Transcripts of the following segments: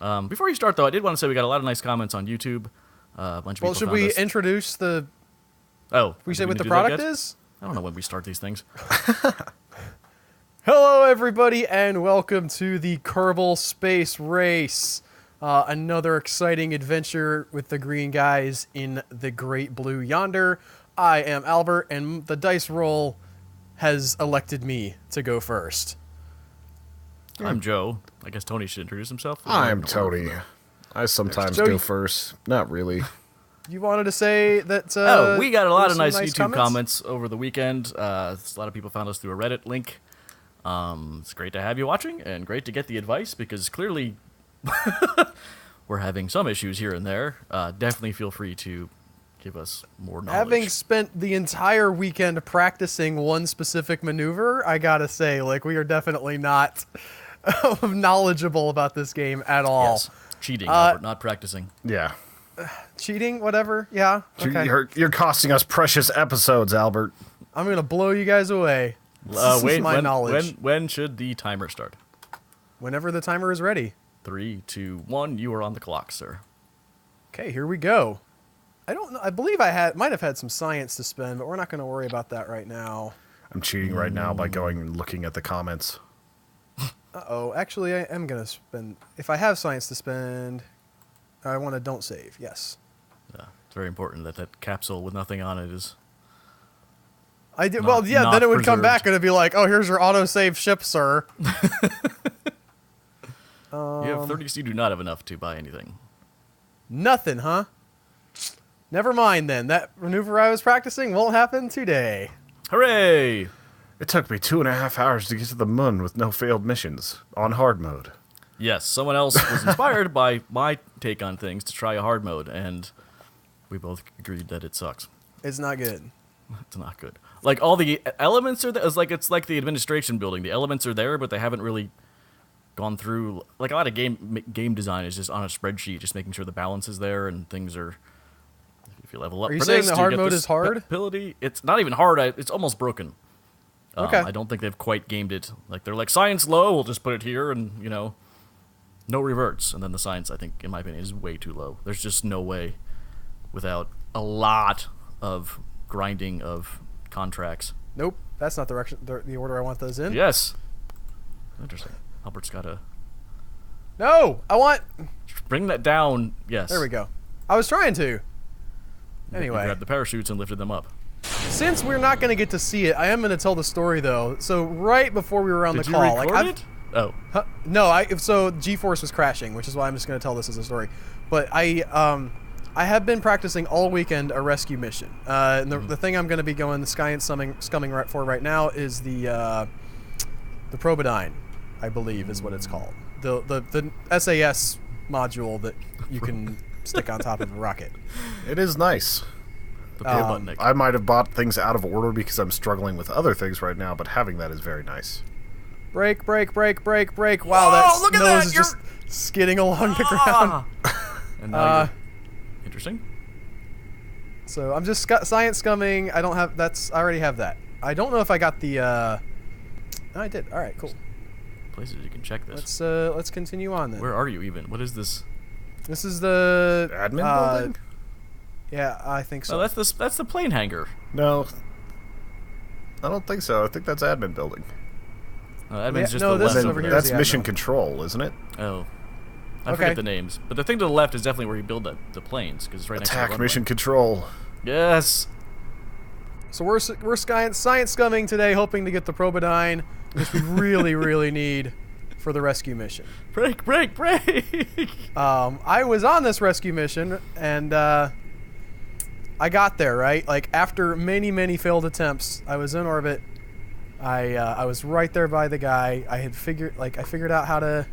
Before you start, though, I did want to say we got a lot of nice comments on YouTube. A bunch of people should we introduce the... Oh. We say what the product is? I don't know when we start these things. Hello, everybody, and welcome to the Kerbal Space Race. Another exciting adventure with the green guys in the great blue yonder. I am Albert, and the dice roll has elected me to go first. I'm Joe. I guess Tony should introduce himself. I'm Tony. I sometimes go first. Not really. You wanted to say that... we got a lot of nice YouTube comments over the weekend. A lot of people found us through a Reddit link. It's great to have you watching, and great to get the advice, because clearly we're having some issues here and there. Definitely feel free to give us more knowledge. Having spent the entire weekend practicing one specific maneuver, I gotta say, like, we are definitely not knowledgeable about this game at all. Yes. Cheating, Albert, not practicing. Yeah. Cheating, whatever. Yeah. Okay. You're costing us precious episodes, Albert. I'm gonna blow you guys away. This is my knowledge. When should the timer start? Whenever the timer is ready. 3, 2, 1. You are on the clock, sir. Okay, here we go. I don't know. I believe I might have had some science to spend, but we're not going to worry about that right now. I'm cheating right now by going and looking at the comments. Uh-oh. Actually, I am going to spend... If I have science to spend, I want to don't save. Yes. Yeah, it's very important that that capsule with nothing on it is... I did. Well, yeah, then it would come back and it'd be like, oh, here's your autosave ship, sir. You have 30, so you do not have enough to buy anything. Nothing, huh? Never mind, then. That maneuver I was practicing won't happen today. Hooray! It took me 2.5 hours to get to the moon with no failed missions on hard mode. Yes, someone else was inspired by my take on things to try a hard mode, and we both agreed that it sucks. It's not good. It's not good. Like, all the elements are there. It's like the administration building. The elements are there, but they haven't really gone through. Like, a lot of game design is just on a spreadsheet, just making sure the balance is there and things are. If you level up, are you saying the hard mode is hard? Ability. It's not even hard. It's almost broken. Okay. I don't think they've quite gamed it. Like, they're like, science low. We'll just put it here, and no reverts. And then the science, I think, in my opinion, is way too low. There's just no way, without a lot of grinding of contracts. Nope, that's not the order I want those in. Yes. Interesting. Albert's got to... No, I want... Bring that down. Yes. There we go. I was trying to. Anyway. You grabbed the parachutes and lifted them up. Since we're not going to get to see it, I am going to tell the story, though. So right before we were on the call... Did you record it? Oh. No, so G-Force was crashing, which is why I'm just going to tell this as a story. But I have been practicing all weekend a rescue mission. And the thing I'm going to be going the science scumming right for right now is the Probodyne, I believe is what it's called. The SAS module that you can stick on top of a rocket. It is nice. I might have bought things out of order because I'm struggling with other things right now, but having that is very nice. Brake, brake, brake, brake, brake. Wow, that nose is just skidding along the ground. And now interesting. So I'm just science scumming. I don't have I already have that. I don't know if I got the no, I did. All right, cool. Places you can check this. Let's continue on then. Where are you even? What is this? This is the admin building? Yeah, I think so. Oh, that's the plane hangar. No. I don't think so. I think that's admin building. Admin's just no, the this left is over here. That's mission control, isn't it? Oh. I forget the names. But the thing to the left is definitely where you build the planes, because it's right next to the runway. Mission control. Yes. So we're science scumming today, hoping to get the Probodyne, which we really, really need for the rescue mission. Brake, brake, brake! I was on this rescue mission, and I got there, right? Like, after many, many failed attempts, I was in orbit. I was right there by the guy. I figured out how to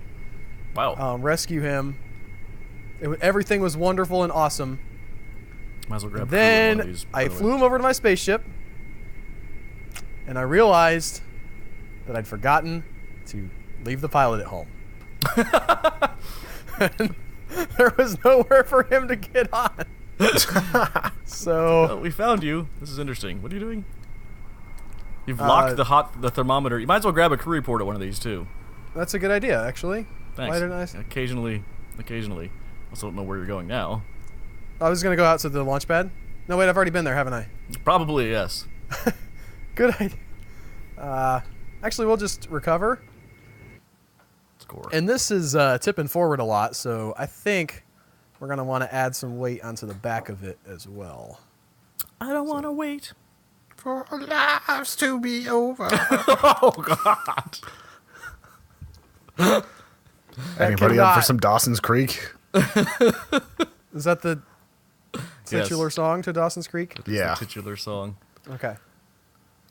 rescue him. Everything was wonderful and awesome. Might as well grab then one of these, I flew him over to my spaceship, and I realized that I'd forgotten to leave the pilot at home. And there was nowhere for him to get on. So well, we found you. This is interesting. What are you doing? You've locked the thermometer. You might as well grab a crew report at one of these too. That's a good idea, actually. Thanks. Why didn't I? Occasionally, occasionally. Also don't know where you're going now. I was going to go out to the launch pad. No, wait, I've already been there, haven't I? Probably, yes. Good idea. Actually, we'll just recover. Score. And this is tipping forward a lot, so I think we're going to want to add some weight onto the back of it as well. I don't want to wait for our lives to be over. Oh, God. Anybody up for some Dawson's Creek? Is that the titular song to Dawson's Creek? Yeah. The titular song. Okay.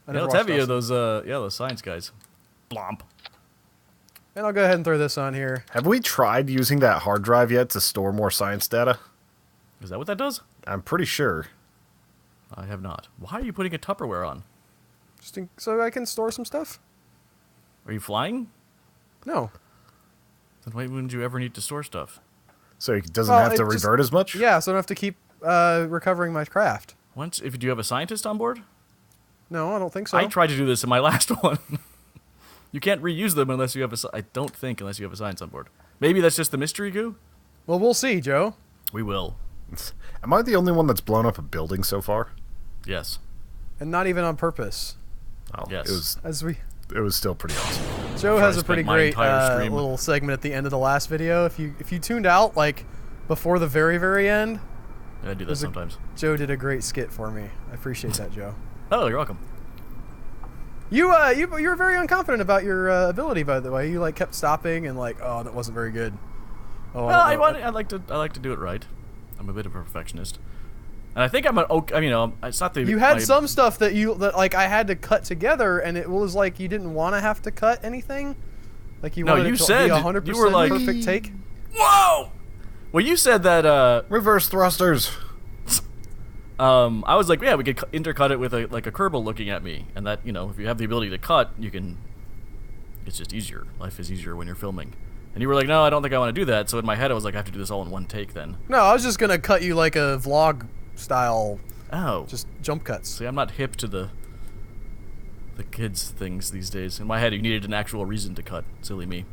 Yeah, it's heavy of those science guys. Blomp. And I'll go ahead and throw this on here. Have we tried using that hard drive yet to store more science data? Is that what that does? I'm pretty sure. I have not. Why are you putting a Tupperware on? So I can store some stuff? Are you flying? No. Then why wouldn't you ever need to store stuff? So it doesn't have to revert as much? Yeah, so I don't have to keep recovering my craft. Once, if you have a scientist on board? No, I don't think so. I tried to do this in my last one. You can't reuse them unless you have I don't think unless you have a science on board. Maybe that's just the mystery goo? Well, we'll see, Joe. We will. Am I the only one that's blown up a building so far? Yes. And not even on purpose. Oh, yes. It was still pretty awesome. Joe has a pretty great little segment at the end of the last video. If you tuned out like before the very, very end, I do that sometimes. Joe did a great skit for me. I appreciate that, Joe. Oh, you're welcome. You were very unconfident about your ability, by the way. You like kept stopping and like, oh, that wasn't very good. Oh, well, I like to do it right. I'm a bit of a perfectionist, and I think I'm it's not the. You had some stuff that like I had to cut together, and it was like you didn't want to have to cut anything. Like you wanted it to be 100% you were like, perfect take. Whoa! Well, you said that reverse thrusters. I was like, yeah, we could intercut it with a Kerbal looking at me, and that if you have the ability to cut, you can. It's just easier. Life is easier when you're filming. And you were like, no, I don't think I want to do that. So in my head, I was like, I have to do this all in one take then. No, I was just gonna cut you like a vlog style. Oh, just jump cuts. See, I'm not hip to the kids things these days. In my head, you needed an actual reason to cut. Silly me.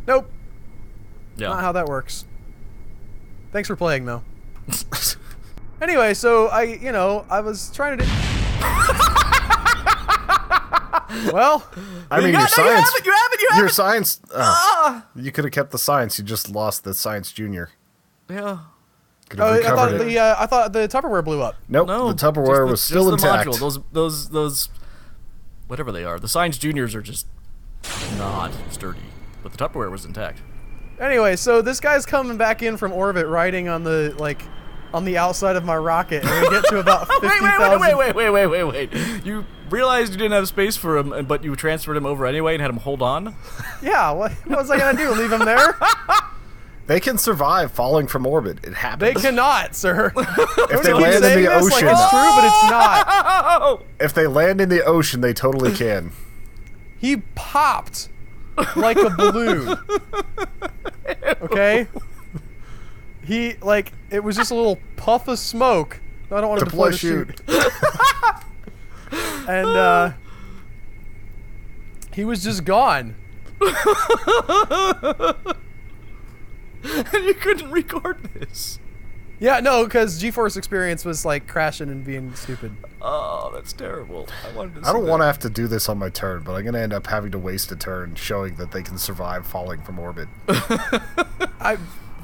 Nope. Yeah. Not how that works. Thanks for playing, though. Anyway, so I was trying to do. Well, I mean, your science. You have it. Your science. You could have kept the science. You just lost the science junior. Yeah. I thought the Tupperware blew up. Nope. No, the Tupperware was still intact. The module. Those, whatever they are. The science juniors are just not sturdy, but the Tupperware was intact. Anyway, so this guy's coming back in from orbit, riding on the on the outside of my rocket, and we get to about 50,000. Wait. You realized you didn't have space for him, but you transferred him over anyway and had him hold on? Yeah, what was I going to do, leave him there? They can survive falling from orbit. It happens. They cannot, sir. If they land in the ocean. Like it's true, but it's not. If they land in the ocean, they totally can. He popped like a balloon. Okay? He, it was just a little puff of smoke. I don't want to deploy the chute. And, he was just gone. And you couldn't record this. Yeah, no, because GeForce Experience was, crashing and being stupid. Oh, that's terrible. I don't want to have to do this on my turn, but I'm going to end up having to waste a turn showing that they can survive falling from orbit.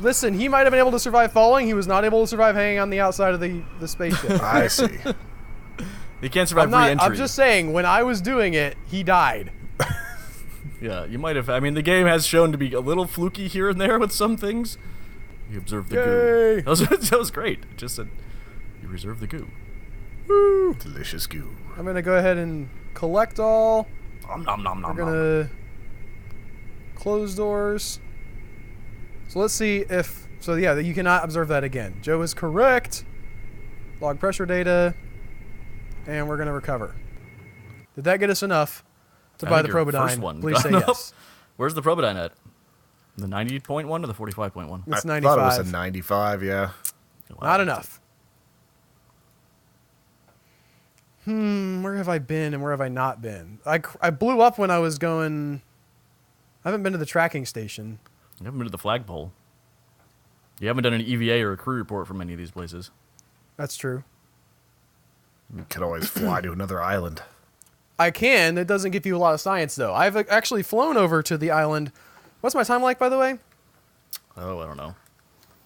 Listen, he might have been able to survive falling. He was not able to survive hanging on the outside of the spaceship. I see. He can't survive re-entry. I'm just saying, when I was doing it, he died. Yeah, you might have. I mean, the game has shown to be a little fluky here and there with some things. You observe the goo. That was great. It just said, you reserve the goo. Woo. Delicious goo. I'm going to go ahead and collect all. We're going to close doors. So let's see if... So yeah, you cannot observe that again. Joe is correct. Log pressure data. And we're going to recover. Did that get us enough to buy the Probodyne? Please say yes. Where's the Probodyne at? The 90.1 or the 45.1? It's 95. I thought it was a 95, yeah. Wow. Not enough. Where have I been and where have I not been? I blew up when I was going... I haven't been to the tracking station. You haven't been to the flagpole. You haven't done an EVA or a crew report from any of these places. That's true. You could always fly to another island. I can. It doesn't give you a lot of science, though. I've actually flown over to the island. What's my time like, by the way? Oh, I don't know.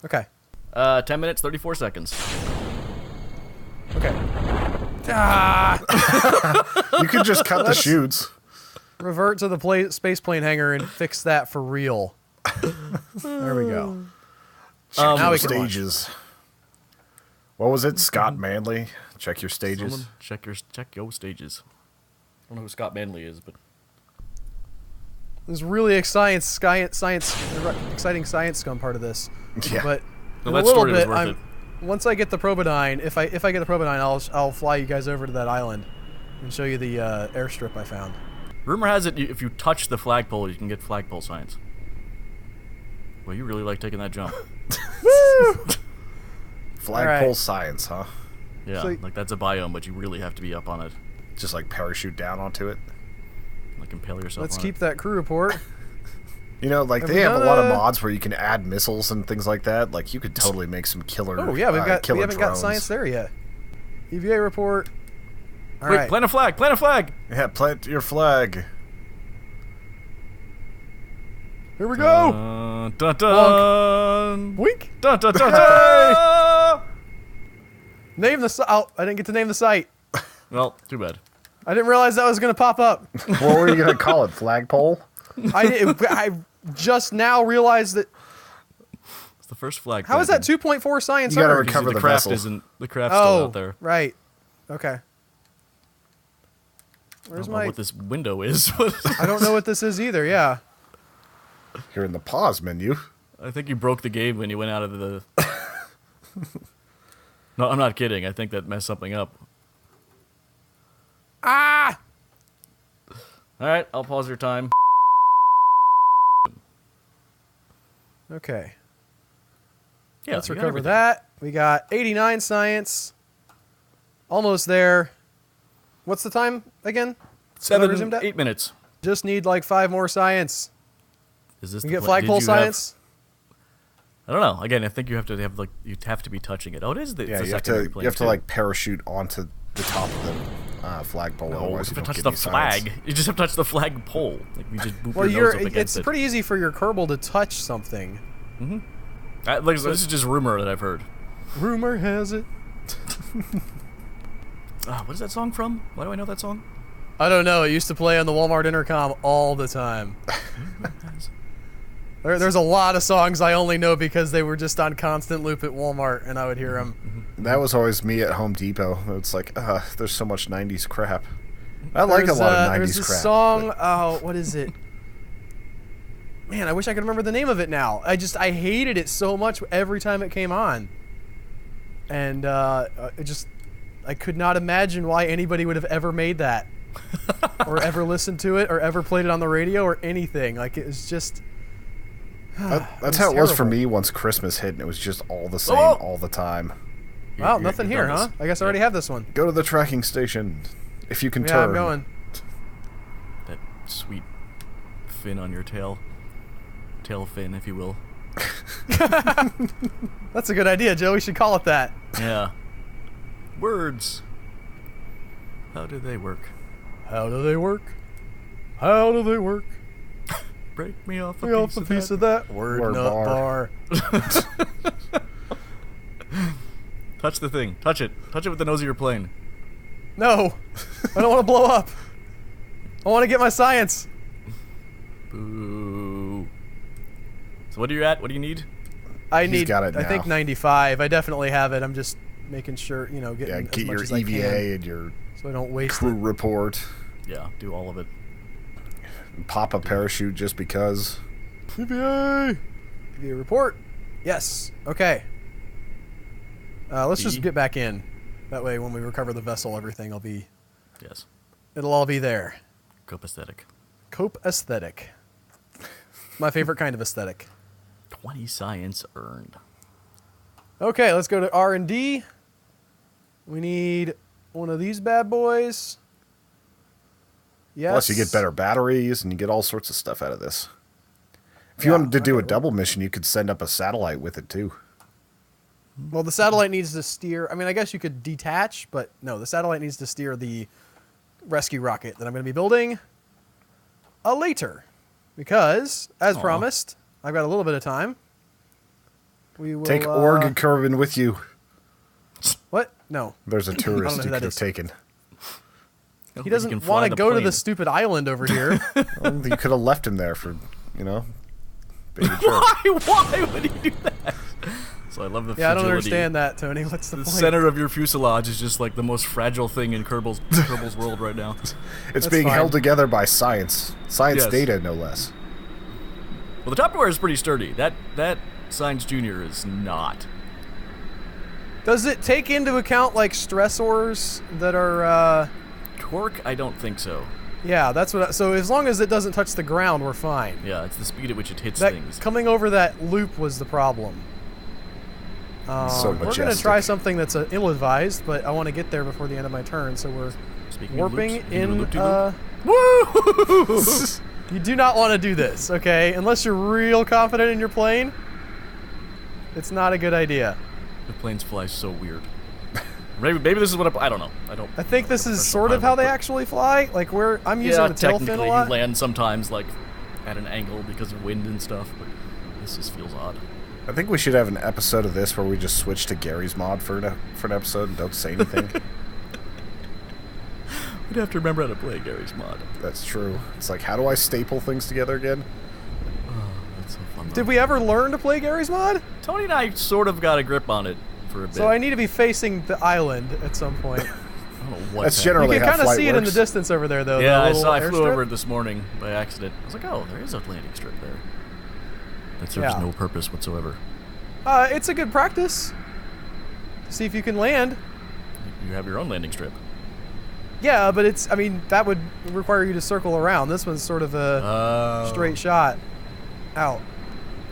Okay. 10 minutes, 34 seconds. Okay. Ah! You could just cut the chutes. Revert to the space plane hangar and fix that for real. There we go. Now we can stages. What was it? Scott Manley. Check your stages. Someone check your stages. I don't know who Scott Manley is, but there's really exciting science scum part of this. Yeah. But no, in that a little story was bit, worth it. Once I get the Probodyne, if I get the Probodyne, I'll fly you guys over to that island and show you the airstrip I found. Rumor has it if you touch the flagpole, you can get flagpole science. Well, you really like taking that jump. Woo! Flagpole science, huh? Yeah, So, like that's a biome, but you really have to be up on it. Just like parachute down onto it. Like impale yourself. Let's on keep it. that crew report. You know, like they have a lot of mods where you can add missiles and things like that. Like you could totally make some killer. Oh yeah, we haven't drones. got science there yet. EVA report. All Wait, right. plant a flag! Plant a flag! Yeah, plant your flag. Here we go. Dun dun. Week. Dun dun dun dun. Name the site. Oh, I didn't get to name the site. Well, too bad. I didn't realize that was gonna pop up. What were you gonna call it? Flagpole? I just now realized that. It's the first flag. How is that 2.4 science? You gotta earned? recover the the craft vessel. The craft's still out there. Right. Okay. I Where's don't know my? what this window is. I don't know what this is either. Yeah. You're in the pause menu. I think you broke the game when you went out of the. No, I'm not kidding. I think that messed something up. Ah. All right, I'll pause your time. Okay. Yeah, Let's you got recover everything. that. We got 89 science. Almost there. What's the time again? 8 minutes. Just need like 5 more science. Is this We the get pla- did flagpole you have- science. I don't know. Again, I think you have to have to be touching it. Oh, it is the Yeah, it's you the have secondary to plane, you have to too. like parachute onto the top of the flagpole. No, you Otherwise, have you to don't touch get the any science. flag. You just have to touch the flag pole. Like you just boop Well, your nose up against it's it. pretty easy for your Kerbal to touch something. This is just rumor that I've heard. Rumor has it. What is that song from? Why do I know that song? I don't know. It used to play on the Walmart intercom all the time. There's a lot of songs I only know because they were just on constant loop at Walmart, and I would hear them. That was always me at Home Depot. It's like, there's so much '90s crap. I like a lot of '90s there's this crap. song. Oh, what is it? Man, I wish I could remember the name of it now. I hated it so much every time it came on, and I could not imagine why anybody would have ever made that, or ever listened to it, or ever played it on the radio, or anything. Like it was just. That's how it was for me once Christmas hit, and it was just all the same all the time. Wow, nothing here, huh? I guess I already have this one. Go to the tracking station, if you can Yeah, turn. I'm going. That sweet fin on your tail. Tail fin, if you will. That's a good idea, Joe. We should call it that. Yeah. Words. How do they work? How do they work? How do they work? Break me off a piece of that. Word nut bar. Touch the thing. Touch it. Touch it with the nose of your plane. No. I don't want to blow up. I want to get my science. Boo. So what are you at? What do you need? He's got it I think now. 95. I definitely have it. I'm just making sure, getting as get much your as I EVA can, and your so I don't waste crew it. report. Yeah, do all of it. Pop a parachute just because. EVA report. Yes. Okay. Let's just get back in. That way, when we recover the vessel, everything will be. Yes. It'll all be there. Cope aesthetic. Cope aesthetic. My favorite kind of aesthetic. 20 science earned. Okay, let's go to R&D. We need one of these bad boys. Yes. Plus, you get better batteries, and you get all sorts of stuff out of this. If you wanted to do a double mission, you could send up a satellite with it too. Well, the satellite needs to steer. I mean, I guess you could detach, but no, the satellite needs to steer the rescue rocket that I'm going to be building later. Because, as promised, I've got a little bit of time. We will take Org and Kerbal with you. What? No. There's a tourist you could have taken. He doesn't want to go to the stupid island over here. Well, you could have left him there for, baby Why would he do that? So I love the fragility. I don't understand that, Tony. What's the point? The center of your fuselage is just like the most fragile thing in Kerbal's world right now. It's being held together by science. Science data, no less. Well, the top door is pretty sturdy. That Science Junior is not. Does it take into account, like, stressors that are, Torque? I don't think so. Yeah, that's what. So as long as it doesn't touch the ground, we're fine. Yeah, it's the speed at which it hits things. Coming over that loop was the problem. So we're going to try something that's ill-advised, but I want to get there before the end of my turn, so we're warping in... Woo! You do not want to do this, okay? Unless you're real confident in your plane, it's not a good idea. The planes fly so weird. Maybe this is what I don't know. I think this is sort of how they actually fly. Like I'm using the tail fin a lot. Technically, you land sometimes like at an angle because of wind and stuff, but this just feels odd. I think we should have an episode of this where we just switch to Gary's mod for an episode and don't say anything. We'd have to remember how to play Gary's mod. That's true. It's like, how do I staple things together again? Oh, that's so fun. Did we ever learn to play Gary's mod? Tony and I sort of got a grip on it for a bit. So I need to be facing the island at some point. I don't know what that's generally how flight works. You can kind of see it in the distance over there, though. Yeah, I flew over it this morning by accident. I was like, oh, there is a landing strip there. That serves no purpose whatsoever. It's a good practice. See if you can land. You have your own landing strip. Yeah, but that would require you to circle around. This one's sort of a straight shot out.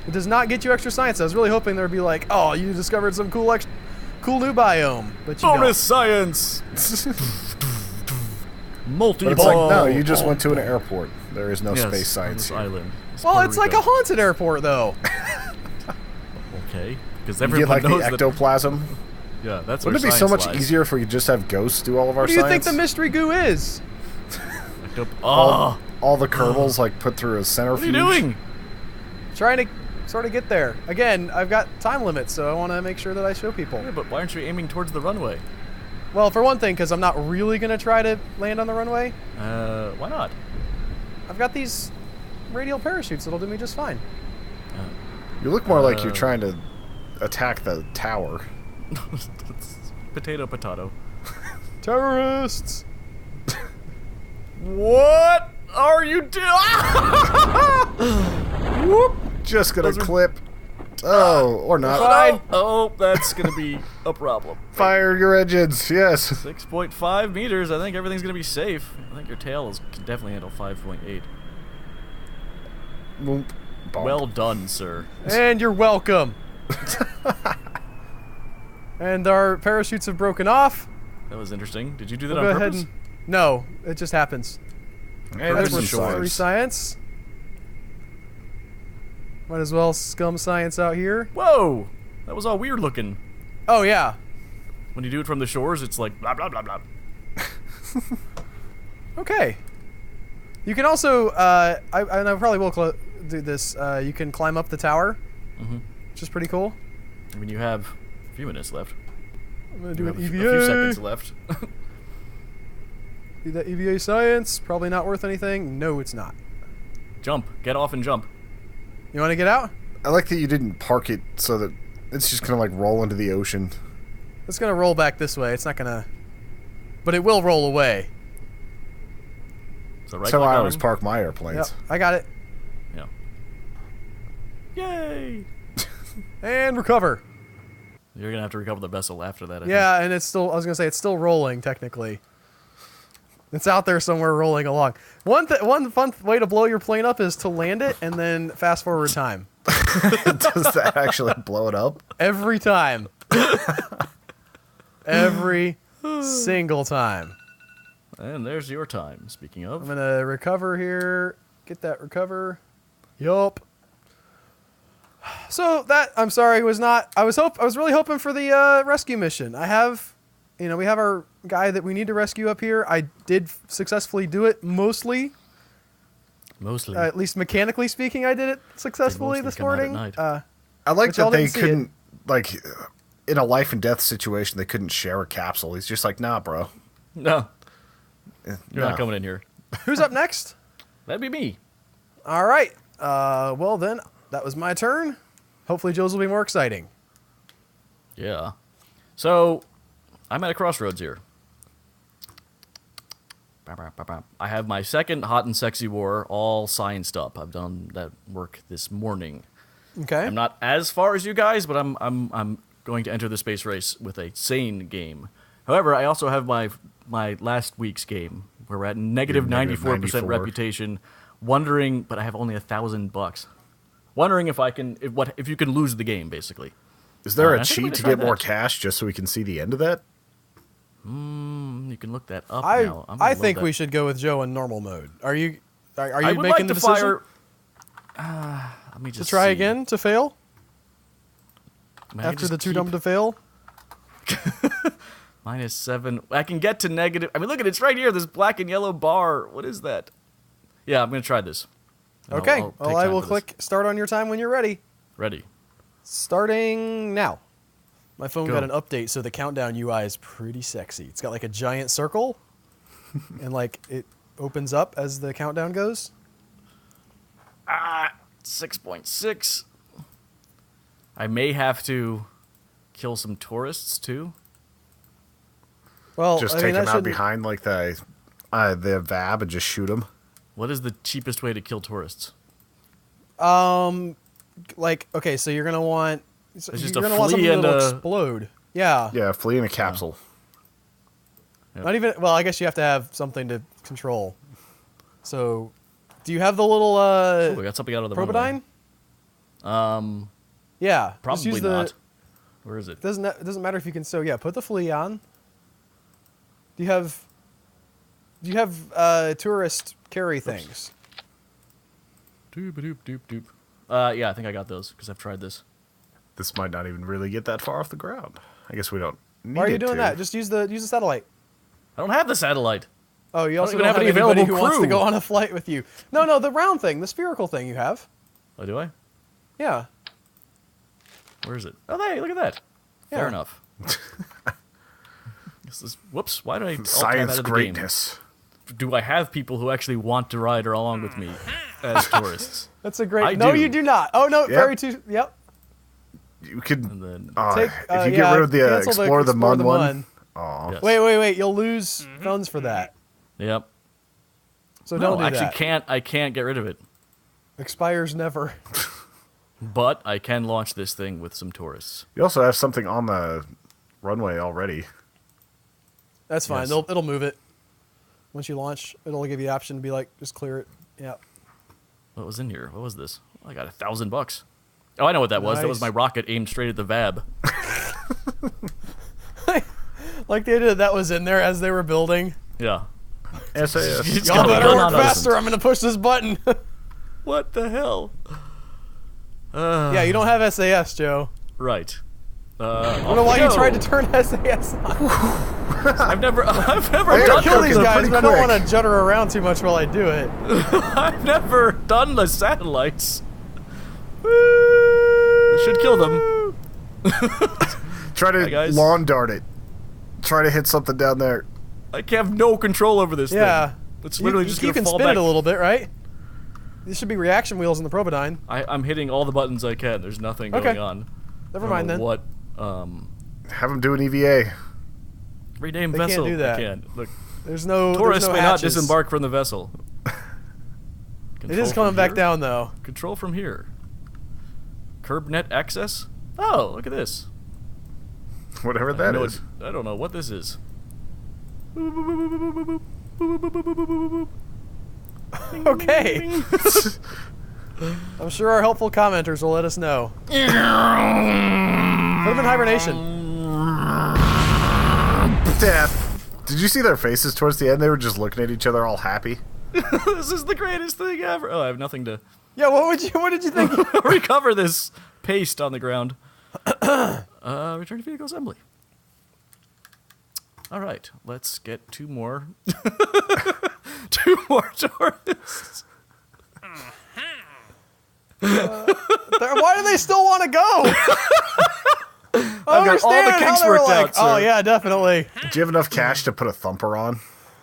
It does not get you extra science. I was really hoping there would be like, oh, you discovered some cool new biome, but you bonus science. Multi-ball. But it's like, no, you just went to an airport. There is no space science here. Island. Well, it's like a haunted airport, though. Okay, because everyone knows the ectoplasm. Yeah, that's. Wouldn't it be so much easier if we could just have ghosts do all of our science? What do you think the mystery goo is? All the Kerbals like put through a centrifuge. What are you doing? Trying to sort of get there. Again, I've got time limits, so I want to make sure that I show people. Yeah, but why aren't you aiming towards the runway? Well, for one thing, because I'm not really going to try to land on the runway. Why not? I've got these radial parachutes that'll do me just fine. You look more like you're trying to attack the tower. Potato. Terrorists! What are you doing? Whoop! Just gonna clip. Oh, or not. Fine. Oh, that's gonna be a problem. Fire your engines, yes. 6.5 meters. I think everything's gonna be safe. I think your tail can definitely handle 5.8. Boom. Well done, sir. And you're welcome. And our parachutes have broken off. That was interesting. Did you do that on purpose? No, it just happens. Hey, there's some science. Might as well scum science out here. Whoa! That was all weird looking. Oh, yeah. When you do it from the shores, it's like blah, blah, blah, blah. Okay. You can also, I probably will do this, you can climb up the tower, which is pretty cool. I mean, you have a few minutes left. I'm going to do an EVA. A few seconds left. Do that EVA science. Probably not worth anything. No, it's not. Jump. Get off and jump. You want to get out? I like that you didn't park it so that it's just going to like roll into the ocean. It's going to roll back this way. It's not going to... But it will roll away. So that's how I always park my airplanes. Yep, I got it. Yeah. Yay! And recover. You're going to have to recover the vessel after that, I think. And it's still... I was going to say, it's still rolling, technically. It's out there somewhere rolling along. One fun way to blow your plane up is to land it and then fast forward time. Does that actually blow it up? Every time. Every single time. And there's your time, speaking of. I'm going to recover here. Get that recover. Yup. So that I'm sorry was not. I was really hoping for the rescue mission. I have, we have our guy that we need to rescue up here. I did successfully do it mostly. Mostly, at least mechanically speaking, I did it successfully this morning. I like that they couldn't in a life and death situation. They couldn't share a capsule. He's just like, nah, bro. No, you're not coming in here. Who's up next? That'd be me. All right. Well then, that was my turn. Hopefully, Joe's will be more exciting. Yeah. So, I'm at a crossroads here. I have my second hot and sexy war all scienced up. I've done that work this morning. Okay. I'm not as far as you guys, but I'm going to enter the space race with a sane game. However, I also have my last week's game where we're at negative 94% reputation. Wondering, but I have only $1,000. Wondering if you can lose the game, basically. Is there a cheat to get more cash just so we can see the end of that? You can look that up now. I think we should go with Joe in normal mode. Are you I would making like the to decision? Let me just to try see. again to fail? Man, After the too dumb to fail? -7. I can get to negative. I mean, look at it. It's right here. This black and yellow bar. What is that? Yeah, I'm going to try this. Okay. Well, I will click start on your time when you're ready. Ready. Starting now. My phone got an update, so the countdown UI is pretty sexy. It's got like a giant circle, and it opens up as the countdown goes. 6.6. I may have to kill some tourists too. Well, just take them out behind the VAB and just shoot them. What is the cheapest way to kill tourists? Okay, so you're gonna want something that'll explode. Yeah. Yeah, flee in a capsule. Yep. Not even. Well, I guess you have to have something to control. So, do you have the little? We got something out of the Probodyne? Yeah. Probably not. Where is it? It doesn't matter if you can. So yeah, put the flea on. Do you have tourist carry things? Doop doop doop doop. Yeah, I think I got those because I've tried this. This might not even really get that far off the ground. I guess we don't need it. Why are you doing that? Just use the satellite. I don't have the satellite. Oh, you also don't have anybody who wants to go on a flight with you. No, the round thing, the spherical thing you have. Oh, do I? Yeah. Where is it? Oh, hey, look at that. Yeah. Fair enough. Whoops, why did I science greatness? Do I have people who actually want to ride along with me as tourists? That's a great... No, you do not. Oh, no, Yep. You could... if you get rid of the Explore the Mun one... Oh. Yes. Wait. You'll lose funds for that. Yep. So don't do that. I can't get rid of it. Expires never. But I can launch this thing with some tourists. You also have something on the runway already. That's fine. Yes. It'll move it. Once you launch, it'll give you the option to be like, just clear it. Yeah. What was in here? What was this? I got $1,000. Oh, I know what that was. That was my rocket aimed straight at the VAB. Like they did. That was in there as they were building. Yeah. SAS. Y'all better work faster. I'm going to push this button. What the hell? Yeah, you don't have SAS, Joe. Right. I don't know why you tried to turn SAS on. I've never done kill these guys, but I don't want to judder around too much while I do it. I've never done the satellites. I should kill them. Try to lawn dart it. Try to hit something down there. I have no control over this thing. It's literally just going to fall back. You can spin it a little bit, right? These should be reaction wheels in the Probodyne. I'm hitting all the buttons I can. There's nothing going on. Never mind then. What? Have them do an EVA. Rename vessel. Can't do that. I can't. Look. There's no. Tourists may hatches. not disembark from the vessel. It is coming back down though. Control from here. CurbNet access. Oh, look at this. Whatever that is. I don't know what this is. Okay. I'm sure our helpful commenters will let us know. Put them in hibernation. Death. Did you see their faces towards the end? They were just looking at each other all happy. This is the greatest thing ever. Oh, I have nothing to... Yeah, what did you think? Recover this. paste on the ground. Return to vehicle assembly. All right, let's get 2 more. 2 more tourists. Why do they still want to go? I got all the kinks worked out, sir. Oh yeah, definitely. Do you have enough cash to put a thumper on?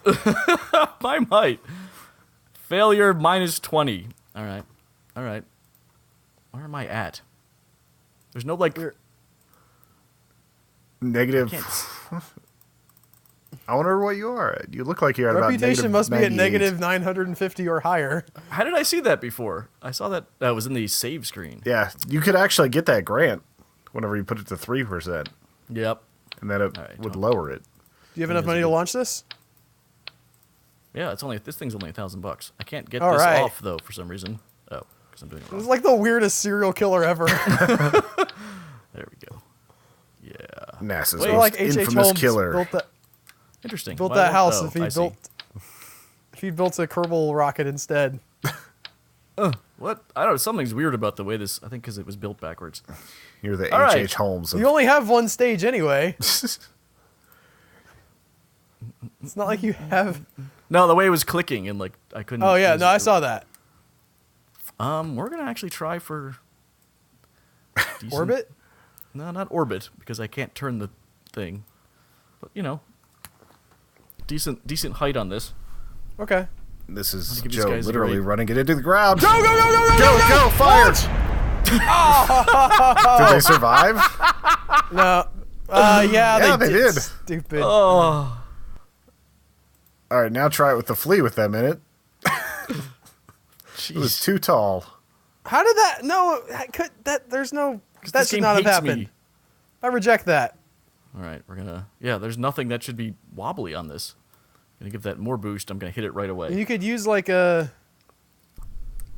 I might. Failure -20. All right. Where am I at? There's no like negative. I wonder what you are at. You look like you're at about Reputation must be at 98. -950 or higher. How did I see that before? I saw that was in the save screen. Yeah, you could actually get that grant whenever you put it to 3%, Yep. and then it would lower it. Do you have enough money to launch this? Yeah, this thing's only $1,000. I can't get All this right. off though for some reason. Oh, because I'm doing it wrong. It's like the weirdest serial killer ever. There we go. Yeah. NASA's Wait, most like H.H. infamous Holmes killer. Interesting. built Why that won't- house oh, if he I see. built a Kerbal rocket instead. What? I don't know. Something's weird about the way this. I think because it was built backwards. You're the All right. H.H. Holmes. You only have one stage anyway. It's not like you have. No, the way it was clicking and like I couldn't. Oh yeah, no, I saw that. We're gonna actually try for decent- Orbit? No, not orbit because I can't turn the thing. But decent height on this. Okay. This is give these Joe guys a literally grade. running it into the ground. Go, go, go, go, go, Go, fire! Did they survive? No. Yeah, they did. Stupid. Oh. All right, now try it with the flea with them in it. It was too tall. How did that? No, there's no. That should not have happened. Me. I reject that. All right, we're gonna. Yeah, there's nothing that should be wobbly on this. Gonna give that more boost. I'm gonna hit it right away. You could use like a.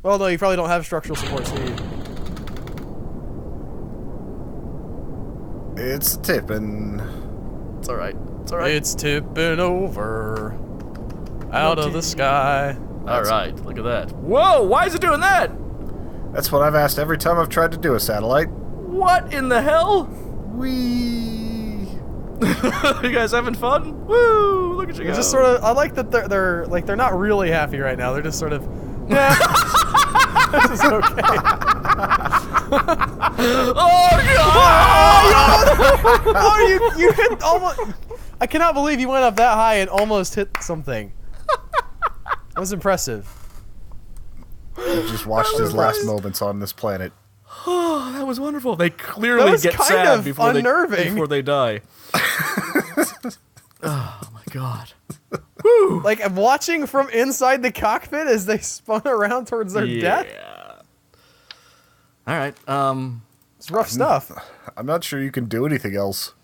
Well, no, you probably don't have structural support, so you. It's tipping. It's all right. It's all right. It's tipping over out of the sky. All right, look at that. Whoa! Why is it doing that? That's what I've asked every time I've tried to do a satellite. What in the hell? Whee! You guys having fun? Woo! Look at you They're go. just sort of. I like that they're not really happy right now. They're just sort of. Yeah. This is okay. Oh god! Oh, you hit almost. I cannot believe you went up that high and almost hit something. That was impressive. You've just watched his last moments on this planet. Oh, that was wonderful. They clearly That was get kind sad of before unnerving. they die. Oh my god. Like I'm watching from inside the cockpit as they spun around towards their death. All right. It's rough stuff. I'm not sure you can do anything else.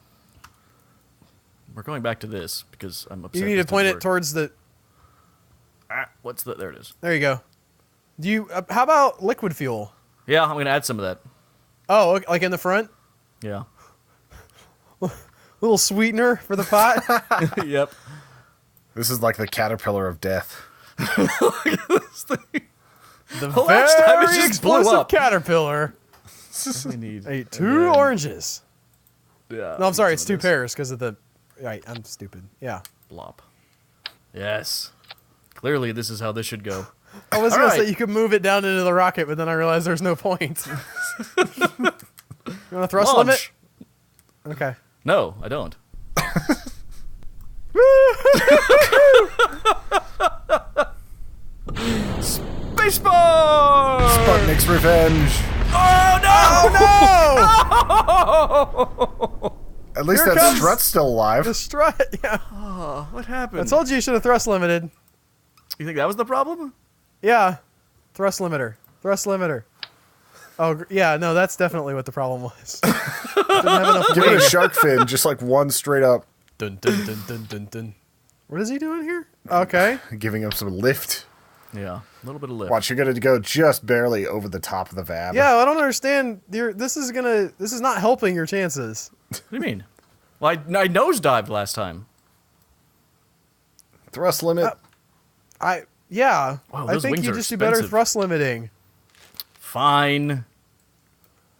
We're going back to this because I'm upset. You need to point it towards the. What's the? There it is. There you go. Do you? How about liquid fuel? Yeah, I'm gonna add some of that. Oh, like in the front, Yeah. little sweetener for the pot. Yep. This is like the caterpillar of death. This thing. The last time it very just blew explosive up. caterpillar We need. ate 2 oranges. Yeah. No, I'm sorry, it's some 2 of this. pears because of the. Right, I'm stupid. Yeah. Blop. Yes. Clearly, this is how this should go. I was All gonna right. say you could move it down into the rocket, but then I realized there's no point. You want a thrust limit? Launch. Okay. No, I don't. Spacebar! Sputnik's revenge. Oh no! Oh At least Here that comes- strut's still alive. The strut. Yeah. Oh, what happened? I told you should have thrust limited. You think that was the problem? Yeah. Thrust limiter. Thrust limiter. Oh yeah, no, that's definitely what the problem was. Didn't have enough Give it weight. a shark fin, just like one straight up, Dun, dun, dun, dun, dun, dun. What is he doing here? Okay. giving him some lift. Yeah, a little bit of lift. Watch, you're gonna go just barely over the top of the VAB. Yeah, I don't understand. This is not helping your chances. What do you mean? Well, I nosedived last time. Thrust limit. Yeah. Wow, I those think wings you are just do better expensive. thrust limiting. Fine.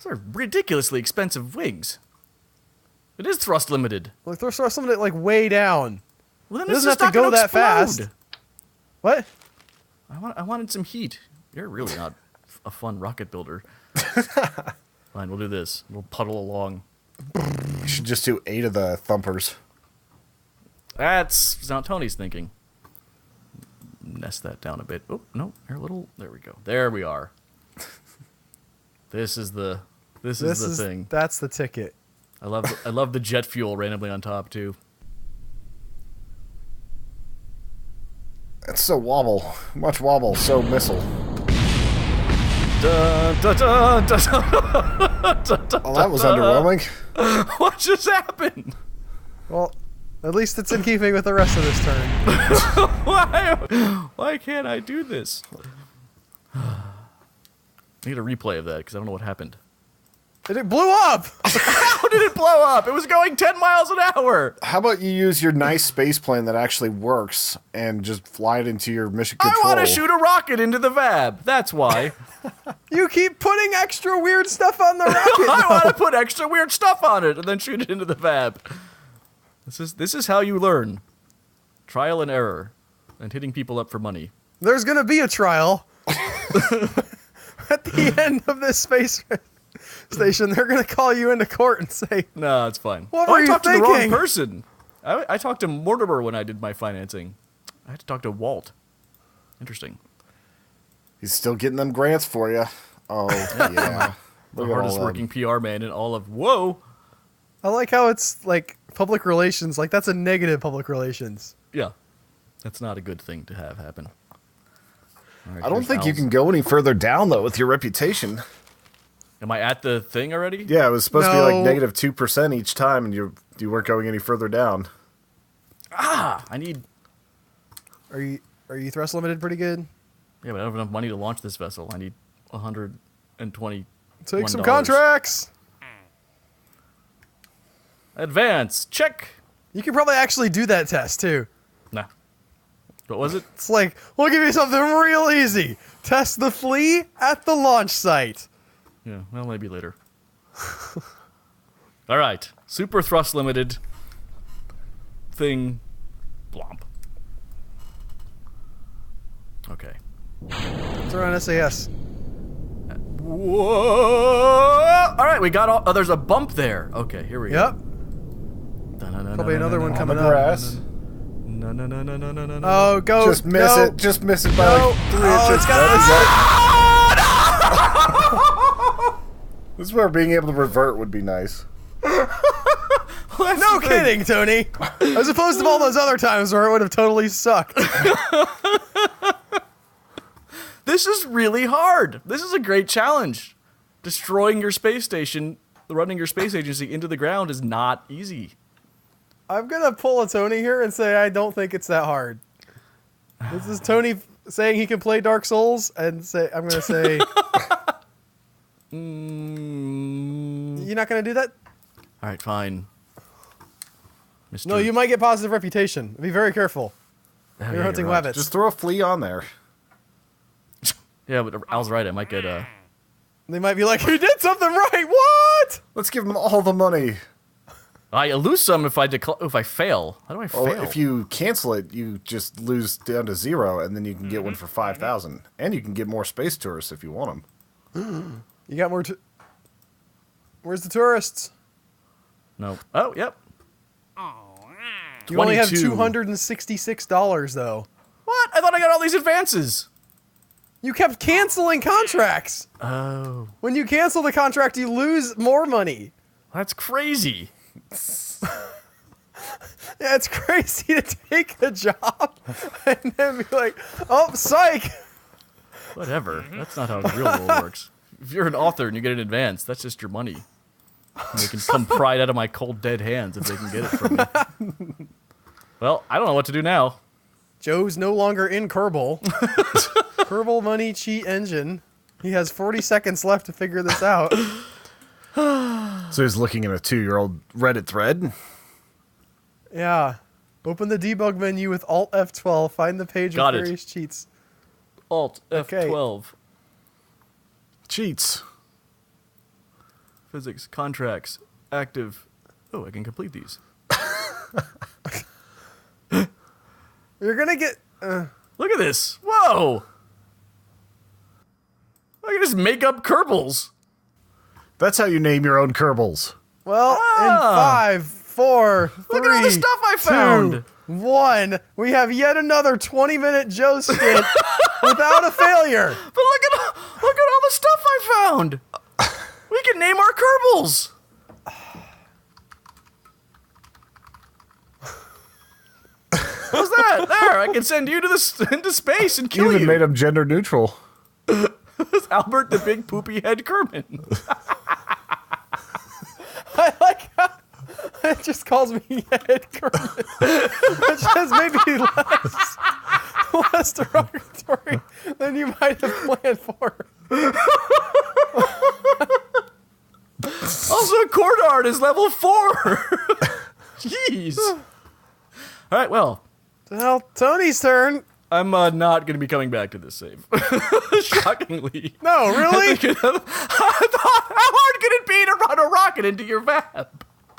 Those are ridiculously expensive wings. It is thrust limited. Like they're thrust limited like way down. Well, then it doesn't have to go that fast. What? I wanted some heat. You're really not a fun rocket builder. Fine, we'll do this. We'll puddle along. You should just do 8 of the thumpers. That's not Tony's thinking. Nest that down a bit. Oh, no. Here a little. There we go. There we are. This is the thing. That's the ticket. I love the jet fuel randomly on top too. It's so wobble. Much wobble, so missile. Dun, dun, dun, dun, dun, dun, dun, well, that was underwhelming. What just happened? Well, at least it's in keeping with the rest of this turn. Why can't I do this? I need a replay of that because I don't know what happened. It blew up! How did it blow up? It was going 10 miles an hour! How about you use your nice space plane that actually works and just fly it into your mission control? I want to shoot a rocket into the VAB. That's why. You keep putting extra weird stuff on the rocket. I want to put extra weird stuff on it and then shoot it into the VAB. This is how you learn. Trial and error. And hitting people up for money. There's going to be a trial. At the end of this space station, they're going to call you into court and say, no, it's fine. What were you thinking? To the wrong person. I talked to Mortimer when I did my financing. I had to talk to Walt. Interesting. He's still getting them grants for you. Oh, yeah. The hardest working PR man in all of... Whoa! I like how it's like public relations. Like, that's a negative public relations. Yeah. That's not a good thing to have happen. Right, I don't think you can go any further down, though, with your reputation. Am I at the thing already? Yeah, it was supposed to be like negative 2% each time, and you weren't going any further down. Ah! I need... Are you thrust limited pretty good? Yeah, but I don't have enough money to launch this vessel. I need $120. Take some contracts! Advance! Check! You can probably actually do that test, too. Nah. What was it? It's like, we'll give you something real easy. Test the flea at the launch site. Yeah, well, maybe later. All right. Super thrust limited thing. Blomp. Okay. Throw on SAS. Whoa! All right, we got all... Oh, there's a bump there. Okay, here we go. Yep. Probably another one coming up. Grass. No. Oh, go. Just miss it. Just miss it by like 3 inches. This is where being able to revert would be nice. No kidding, Tony. As opposed to all those other times where it would have totally sucked. This is really hard. This is a great challenge. Destroying your space station, running your space agency into the ground is not easy. I'm going to pull a Tony here and say I don't think it's that hard. This is Tony saying he can play Dark Souls, and I'm going to say... You're not going to do that? All right, fine. Mr. No, you might get positive reputation. Be very careful. Oh, You're hunting rabbits. Just throw a flea on there. Yeah, but Al's right. I might get They might be like, you did something right. What? Let's give them all the money. I lose some if I fail. How do I fail? Well, if you cancel it, you just lose down to 0, and then you can get one for 5,000, and you can get more space tourists if you want them. You got more. Where's the tourists? No. Oh, yep. You only have $266 though. What? I thought I got all these advances. You kept canceling contracts. Oh. When you cancel the contract, you lose more money. That's crazy. Yeah, it's crazy to take a job and then be like, oh, psych. Whatever. That's not how the real world works. If you're an author and you get an advance, that's just your money. And they can come pry it out of my cold, dead hands if they can get it from me. Well, I don't know what to do now. Joe's no longer in Kerbal. Kerbal money cheat engine. He has 40 seconds left to figure this out. So he's looking at a 2-year-old Reddit thread. Yeah. Open the debug menu with Alt F12. Find the page with various cheats. Alt F12. Cheats. physics, contracts, active. Oh, I can complete these. You're gonna get. Look at this. Whoa. I can just make up Kerbals. That's how you name your own Kerbals. Well, in 5, 4, 3, Look at all the stuff I found. 2, 1. We have yet another 20-minute Joe skit without a failure. But look at all the stuff I found. We can name our Kerbals. How's that? There, I can send you into space and kill you. You even made them gender neutral. It's Albert the Big Poopy Head Kerman. I like how it just calls me Head Kerman. Which has maybe less derogatory than you might have planned for. Also, Cordard is level 4. Jeez. All right, well, Tony's turn. I'm not going to be coming back to this save. Shockingly. No, really? I thought, how hard could it be to run a rocket into your vab?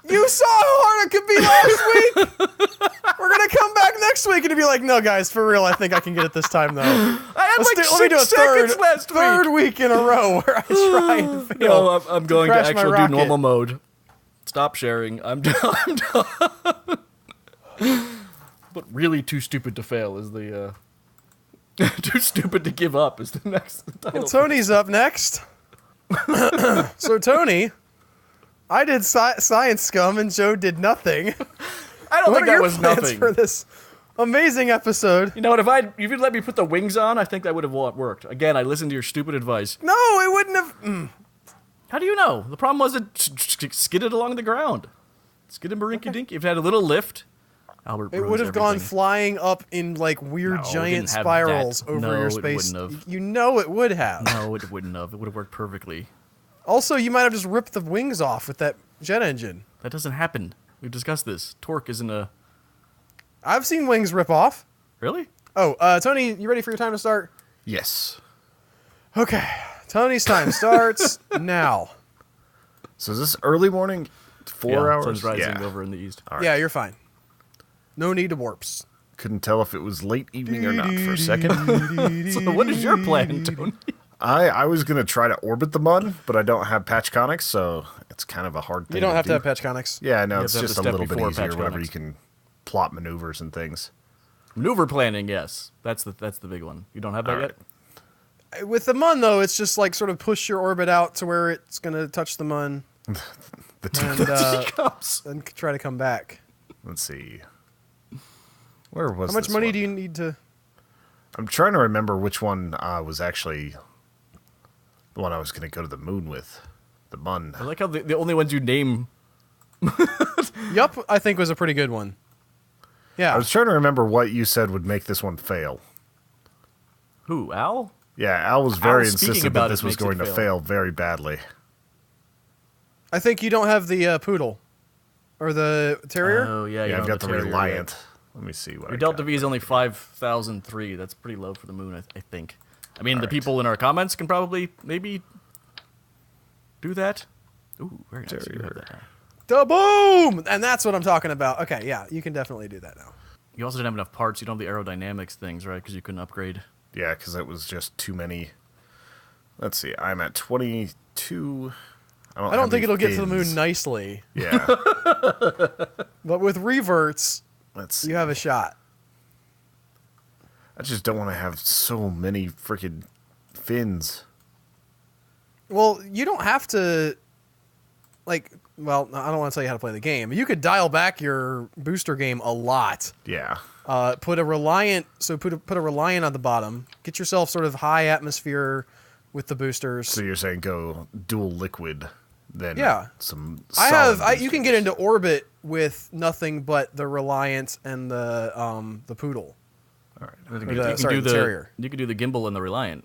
You saw how hard it could be last week. We're going to come back next week and be like, no, guys, for real, I think I can get it this time, though. I had let me do a third week in a row where I try and fail. No, I'm going to actually do rocket. normal mode. Stop sharing. I'm done. But really too stupid to fail is the... too stupid to give up is the next title. Well, Tony's up next. So, Tony, I did Science Scum and Joe did nothing. I don't What think are that your was plans nothing. for this amazing episode? You know what? If you'd let me put the wings on, I think that would have worked. Again, I listened to your stupid advice. No, it wouldn't have... How do you know? The problem was it skidded along the ground. Skidded barinky dinky. If it had a little lift, Albert It ruins would have gone everything. flying up in like weird No, it giant didn't have spirals that. over No, your it space. wouldn't have. You know it would have. No, it wouldn't have. It would have worked perfectly. Also, you might have just ripped the wings off with that jet engine. That doesn't happen. We've discussed this. Torque isn't a... I've seen wings rip off. Really? Oh, Tony, you ready for your time to start? Yes. Okay. Tony's time starts now. So is this early morning? 4 hours? Sun's rising over in the east. All right. Yeah, you're fine. No need to warps. Couldn't tell if it was late evening or not for a second. So what is your plan, Tony? I was going to try to orbit the mud, but I don't have patch conics, so it's kind of a hard thing You don't have do. to have patch conics. Yeah, no, You it's have to have just the a step little bit before easier patch whenever conics. you can plot maneuvers and things. Maneuver planning, yes. That's the big one. You don't have that All yet? right. With the mun, though, it's just like sort of push your orbit out to where it's going to touch the mun The and try to come back. Let's see. Where was How much this money one? do you need to... I'm trying to remember which one was actually the one I was going to go to the moon with. The mun. I like how the only ones you name... Yup, I think was a pretty good one. Yeah. I was trying to remember what you said would make this one fail. Who, Al? Yeah, Al was very Al speaking insistent about that it this was makes it going to fail. fail very badly. I think you don't have the poodle. Or the terrier? Oh, yeah, you Yeah, I've don't got the have terrier Reliant. yet. Let me see what Your I Delta got. V is only 5,003. That's pretty low for the moon, I think. I mean, the right. people in our comments can probably maybe do that. Ooh, very nice. You have Terrier. that now. Da boom! And that's what I'm talking about. Okay, yeah, you can definitely do that now. You also didn't have enough parts. You don't have the aerodynamics things, right? Because you couldn't upgrade. Yeah, because it was just too many. Let's see. I'm at 22. I don't think it'll get to the moon nicely. Yeah. But with reverts, Let's see. you have a shot. I just don't want to have so many freaking fins. Well, you don't have to, like, well, I don't want to tell you how to play the game. You could dial back your booster game a lot. Yeah. Put a Reliant on the bottom. Get yourself sort of high atmosphere with the boosters. So you're saying go dual liquid, then Yeah. some. You can get into orbit with nothing but the Reliant and the Poodle. All right. You can, Or do, the- you can sorry, do the Terrier. You can do the gimbal and the Reliant.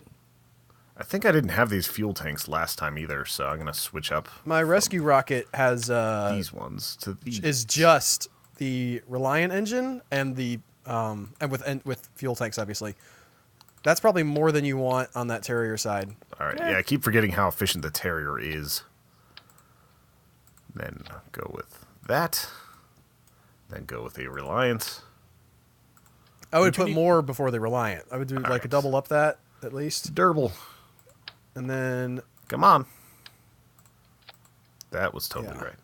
I think I didn't have these fuel tanks last time either, so I'm gonna switch up My rescue rocket has these ones to these. is just the Reliant engine and the and with fuel tanks, obviously. That's probably more than you want on that Terrier side. All right. Yeah, I keep forgetting how efficient the Terrier is. Then go with that. Then go with a Reliant. I would put more before the Reliant. I would do like a double up that at least. Durable. And then come on. That was totally right.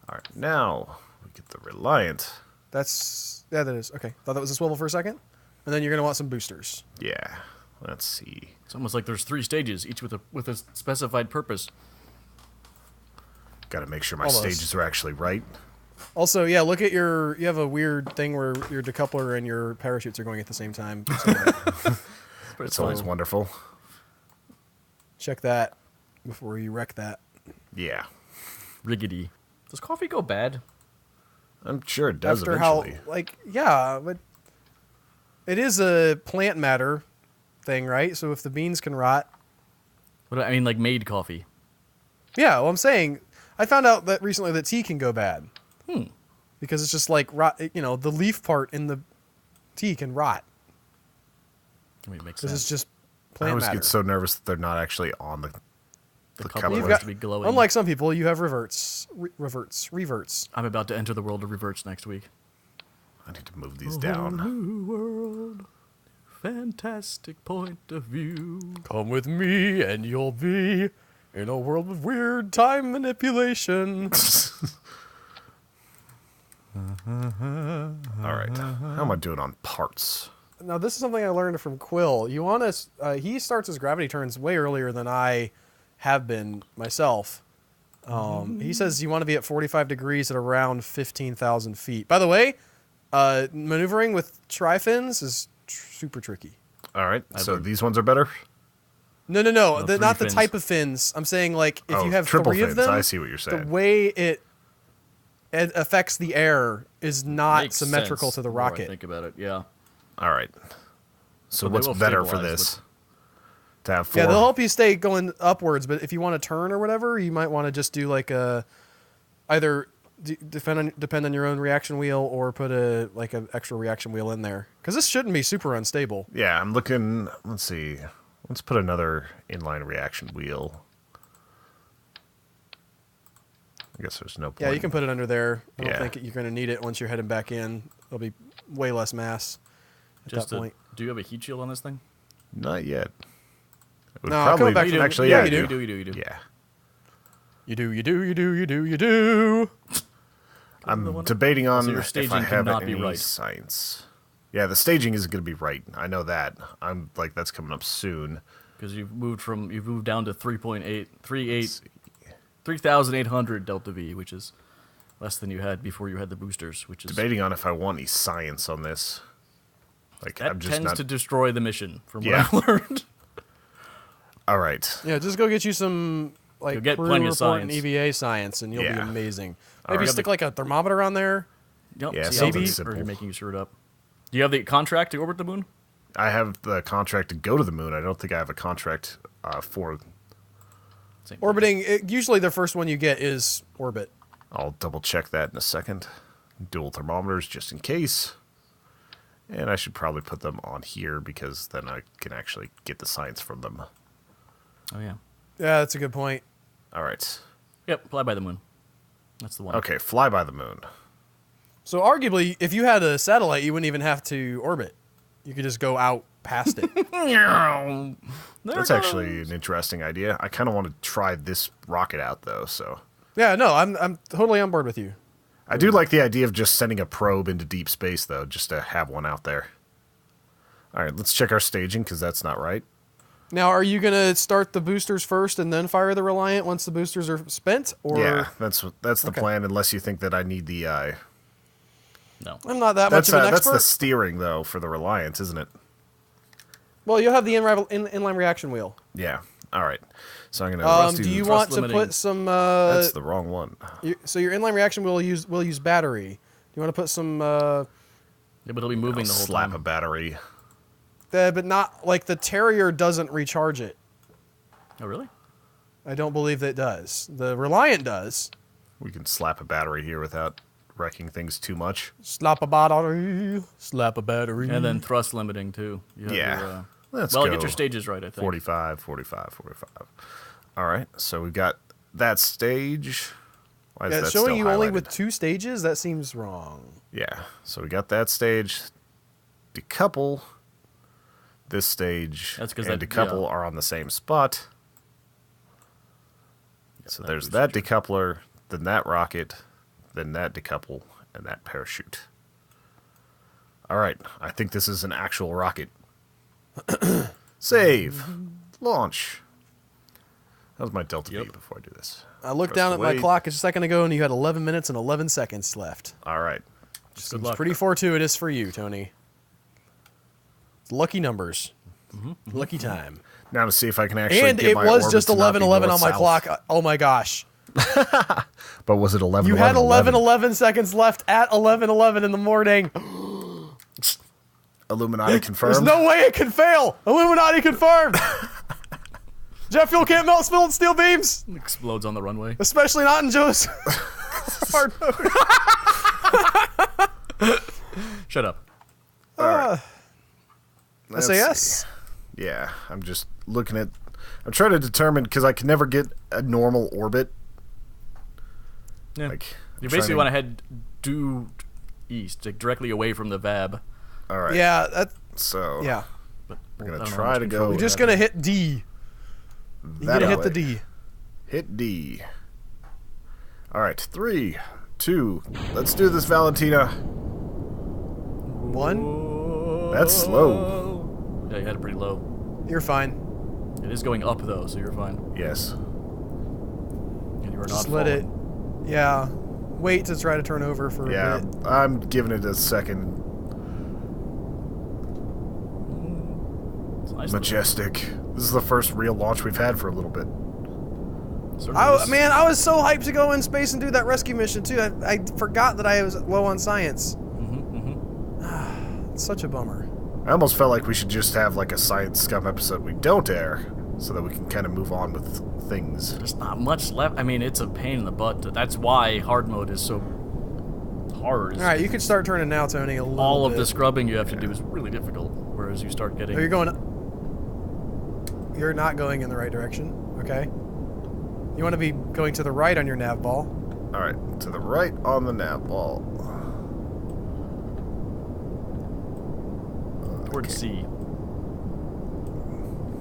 All right, now we get the Reliant. That is. Okay, thought that was a swivel for a second. And then you're gonna want some boosters. Yeah. Let's see. It's almost like there's 3 stages, each with a specified purpose. Got to make sure my stages are actually right. Also, yeah, look at you have a weird thing where your decoupler and your parachutes are going at the same time. It's always wonderful. Check that before you wreck that. Yeah. Riggedy. Does coffee go bad? I'm sure it does eventually. But it is a plant matter thing, right? So if the beans can rot. What I mean, like made coffee. Yeah, well, I'm saying, I found out that recently that tea can go bad. Because it's just like rot. The leaf part in the tea can rot. I mean, it makes sense. Because it's just plant matter. I always get so nervous that they're not actually on the coupler has to be glowing. Unlike some people, you have reverts. I'm about to enter the world of reverts next week. I need to move these down. New world, fantastic point of view. Come with me and you'll be in a world of weird time manipulation. All right. How am I doing on parts? Now, this is something I learned from Quill. You want to... he starts his gravity turns way earlier than I have been myself. He says you want to be at 45 degrees at around 15,000 feet. By the way, maneuvering with tri-fins is super tricky. All right. So these ones are better? No. Not the type of fins. I'm saying, like, if you have triple 3 fins. of them... I see what you're saying. The way it affects the air is not symmetrical to the rocket. Think about it, yeah. All right. So what's better for this? To have 4? Yeah, they'll help you stay going upwards, but if you want to turn or whatever, you might want to just do like either depend on your own reaction wheel or put an extra reaction wheel in there. Because this shouldn't be super unstable. Yeah, I'm looking. Let's see. Let's put another inline reaction wheel. I guess there's no point. Yeah, you can put it under there. I don't think you're going to need it once you're heading back in. There'll be way less mass at that point. Do you have a heat shield on this thing? Not yet. Come back to actually, yeah, you do. Yeah. You do. I'm debating on if I have any right. science. Yeah, the staging isn't going to be right. I know that. I'm like, that's coming up soon. Because you've moved down to 3,800 delta V, which is less than you had before you had the boosters. Which is debating on if I want any science on this. Like, that I'm just tends not to destroy the mission, from what I've learned. All right. Yeah, just go get you some you'll get plenty of science. And EVA science, and you'll be amazing. Maybe right. stick like a thermometer on there. Yep. Yeah, maybe. Or you're making you screw it up. Do you have the contract to orbit the moon? I have the contract to go to the moon. I don't think I have a contract for orbiting. Usually, the first one you get is orbit. I'll double check that in a second. Dual thermometers just in case. And I should probably put them on here because then I can actually get the science from them. Oh, yeah. Yeah, that's a good point. All right. Yep, fly by the moon. That's the one. Okay, fly by the moon. So arguably, if you had a satellite, you wouldn't even have to orbit. You could just go out past it. That's actually an interesting idea. I kind of want to try this rocket out, though. So. Yeah, no, I'm totally on board with you. I do like the idea of just sending a probe into deep space, though, just to have one out there. All right, let's check our staging, because that's not right. Now, are you going to start the boosters first and then fire the Reliant once the boosters are spent? Or... Yeah, that's the plan, unless you think that I need the... No. I'm not that much of an expert. That's the steering, though, for the Reliance, isn't it? Well, you'll have the inline reaction wheel. Yeah. All right. So I'm going to... do you want to put some... that's the wrong one. So your inline reaction wheel will use battery. Do you want to put some... Yeah, but it'll be moving the whole slap time. a battery. But not... Like, the Terrier doesn't recharge it. Oh, really? I don't believe that it does. The Reliant does. We can slap a battery here without wrecking things too much. Slap a battery. Slap a battery. And then thrust limiting, too. Yeah. Let's go. Get your stages right, I think. 45, 45, 45. All right, so we've got that stage. Why is Yeah, that it's showing still you only highlighted? with 2 stages? That seems wrong. Yeah, so we got that stage. Decouple. This stage That's 'cause and that- decouple yeah. are on the same spot. So there's that decoupler, then that rocket, then that decouple, and that parachute. All right, I think this is an actual rocket. Save. Launch. That was my Delta V before I do this. I looked Press down the at my wait. clock a second ago, and you had 11 minutes and 11 seconds left. All right. Just Seems good luck. pretty fortuitous for you, Tony. Lucky numbers. Lucky time. Now to see if I can actually And get it my was orbit just to not be 11:11 on my north-south. clock. Oh my gosh. But was it 11? You had 11 seconds left at 11:11 in the morning. Illuminati confirmed. There's no way it can fail. Illuminati confirmed. Jet fuel can't melt steel beams, Explodes on the runway. especially not in Joe's hard mode. Shut up. Let's SAS? see. Yeah, I'm just looking at. I'm trying to determine because I can never get a normal orbit. Yeah. Like You I'm basically trying want to head due east, like directly away from the VAB. All right. Yeah, that. So Yeah. But we're I gonna don't know try how much to control go. we You're just have. gonna hit D. You're that gonna hit the way. D. Hit D. All right, 3, 2. Let's do this, Valentina. 1. That's slow. Yeah, you had it pretty low. You're fine. It is going up though, so you're fine. Yes. And you are not Just let it. falling. Yeah. Wait to try to turn over for Yeah, a bit. I'm giving it a second. It's nice. Majestic. This is the first real launch we've had for a little bit. Man, I was so hyped to go in space and do that rescue mission too. I forgot that I was low on science. It's such a bummer. I almost felt like we should just have like a Science Scum episode we don't air, so that we can kind of move on with things. There's not much left. I mean, it's a pain in the butt. That's why hard mode is so hard. All right, you can start turning now, Tony. A little All of bit. the scrubbing you have to do is really difficult. Whereas you start getting. Oh, you're going. You're not going in the right direction. Okay. You want to be going to the right on your nav ball. All right, to the right on the nav ball. towards C.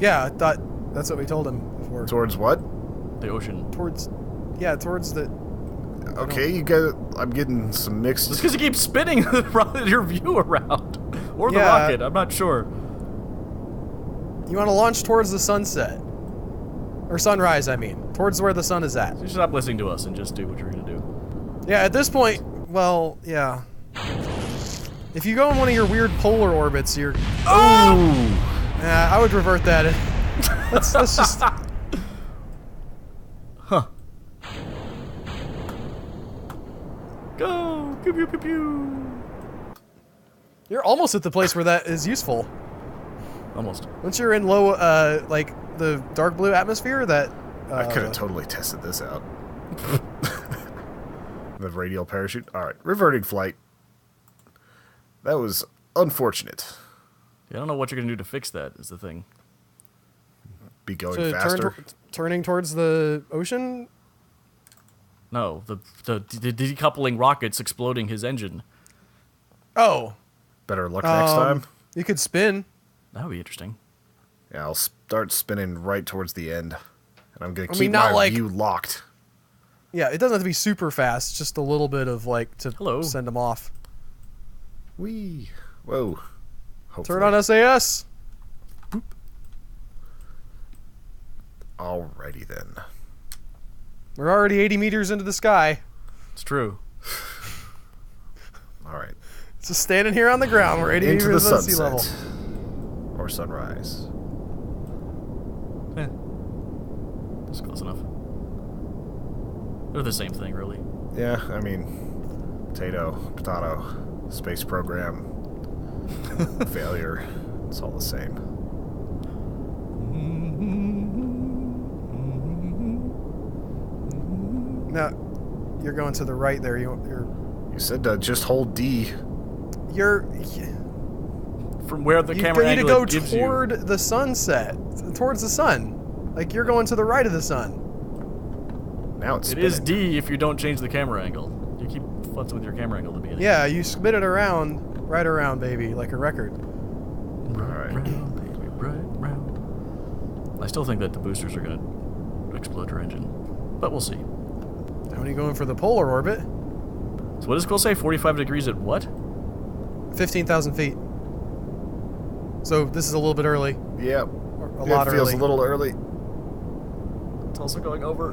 Yeah, I thought that's what we told him before. Towards what? The ocean. Towards the. Okay, you get. I'm getting some mixed. Just because you keep spinning your view around. Or the Yeah. rocket, I'm not sure. You want to launch towards the sunset. Or sunrise, I mean. Towards where the sun is at. So you stop listening to us and just do what you're going to do. Yeah, at this point, well, yeah. If you go in one of your weird polar orbits, you're... Oh! Yeah, I would revert that. Let's just... Huh. Go! Pew pew pew pew! You're almost at the place where that is useful. Almost. Once you're in low, like, the dark blue atmosphere, that... I could have totally tested this out. The radial parachute. All right, reverting flight. That was unfortunate. Yeah, I don't know what you're going to do to fix that, is the thing. Be going So faster. turning towards the ocean? No, the decoupling rockets exploding his engine. Oh. Better luck next time. You could spin. That would be interesting. Yeah, I'll start spinning right towards the end. And I'm going to I keep mean, not my like- view locked. Yeah, it doesn't have to be super fast. Just a little bit of, like, to Hello. send them off. Whee. Whoa. Hopefully. Turn on SAS. Alrighty then. We're already 80 meters into the sky. It's true. All right. Just standing here on the ground. We're 80 Into the meters above sea sunset. level. Or sunrise. That's close enough. They're the same thing, really. Yeah, I mean, potato, space program, failure. It's all the same. Now, you're going to the right there. You're You said to just hold D. From where the you camera need to angle go it gives toward the sunset, towards the sun. Like you're going to the right of the sun. Now it's It spinning. is D if you don't change the camera angle. You keep futzing with your camera angle at the beginning. Yeah, you spin it around, right around, baby, like a record. Alright. Round, baby, right round. I still think that the boosters are going to explode your engine. But we'll see. How many going for the polar orbit? So what does Quill say? 45 degrees at what? 15,000 feet. So this is a little bit early. Yep. Or a lot it feels early. a little early. It's also going over.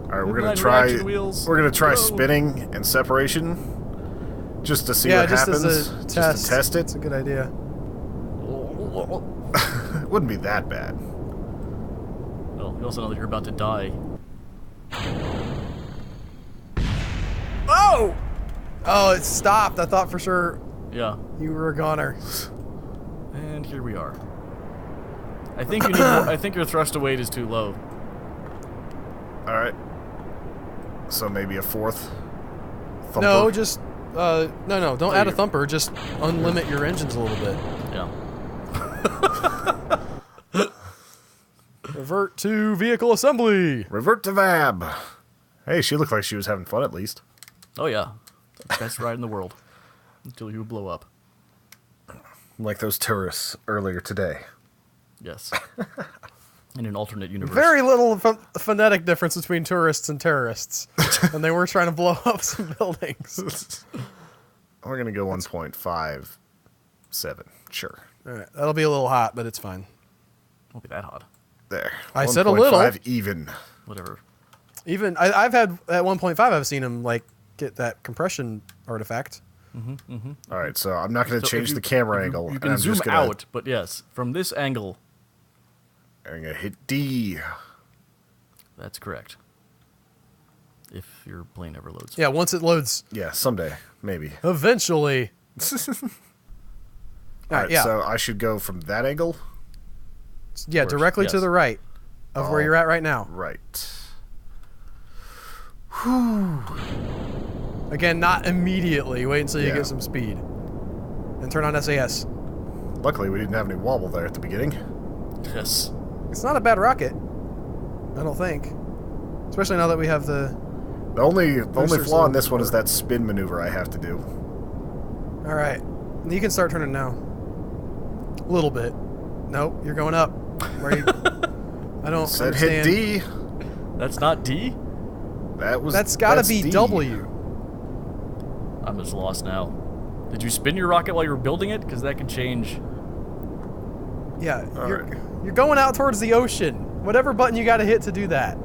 Alright, we're gonna Line try. reaction wheels. We're gonna try Go. spinning and separation, just to see Yeah, what just happens. as a test. Just to test It's it. a good idea. It wouldn't be that bad. Well, you also know that you're about to die. Oh! Oh, it stopped. I thought for sure Yeah. you were a goner. And here we are. I think you need more, I think your thrust to weight is too low. Alright. So maybe a fourth thumper. No, just no, don't add a you- thumper. Just unlimit your engines a little bit. Yeah. Revert to vehicle assembly. Revert to Vab. Hey, she looked like she was having fun at least. Oh yeah. Best ride in the world. Until you blow up. Like those tourists earlier today. Yes. In an alternate universe. Very little phonetic difference between tourists and terrorists, and they were trying to blow up some buildings. We're going to go 1.57. Sure. All right, that'll be a little hot, but it's fine. Won't be that hot. There. I said a little. 1.5 even. Whatever. Even I've had at 1.5, I've seen him like get that compression artifact. All right, so I'm not going to So change if the camera if angle. You and can I'm zoom just gonna, out, but yes, from this angle, I'm going to hit D. that's correct. If your plane ever loads. Yeah, once it loads, Yeah, someday. Maybe. eventually. All All right, yeah, so I should go from that angle? yeah, course, directly to yes. the right of where Oh. you're at right now. Right. Again, not immediately. Wait until you Yeah. get some speed, and turn on SAS. Luckily, we didn't have any wobble there at the beginning. Yes. It's not a bad rocket, I don't think. Especially now that we have the. The only Boosters flaw in on this one is board. that spin maneuver I have to do. All right, you can start turning now. A little bit. Nope, you're going up. Where you? I don't Said hit understand. D. That's not D? That's got to be D. W. I'm just lost now. Did you spin your rocket while you were building it? Because that can change. Yeah, All you're right. you're going out towards the ocean. Whatever button you got to hit to do that.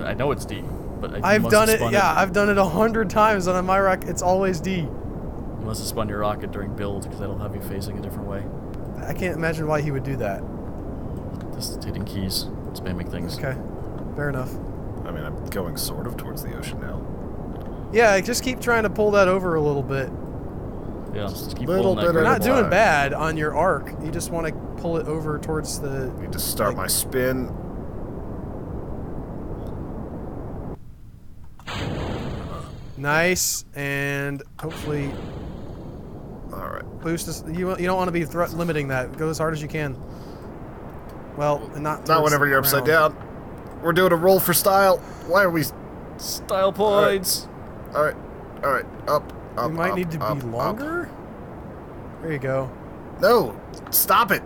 I know it's D, but you I've must done have it. spun Yeah, I've done it 100 times, and on my rocket, it's always D. You must have spun your rocket during build, because that'll have you facing a different way. I can't imagine why he would do that. Just hitting keys, spamming things. Okay, fair enough. I mean, I'm going sort of towards the ocean now. Yeah, just keep trying to pull that over a little bit. Yeah, just keep Little pulling that. bit You're at not a doing time. bad on your arc. You just want to pull it over towards the. Need to start Like- my spin. Nice, and hopefully All right. boost this. You don't want to be limiting that. Go as hard as you can. Well, not. Not towards whenever the you're upside ground. down. We're doing a roll for style. Why are we? Style points. All right. All right. Up. Up. You might up, need to up, be up. longer. There you go. No. Stop it.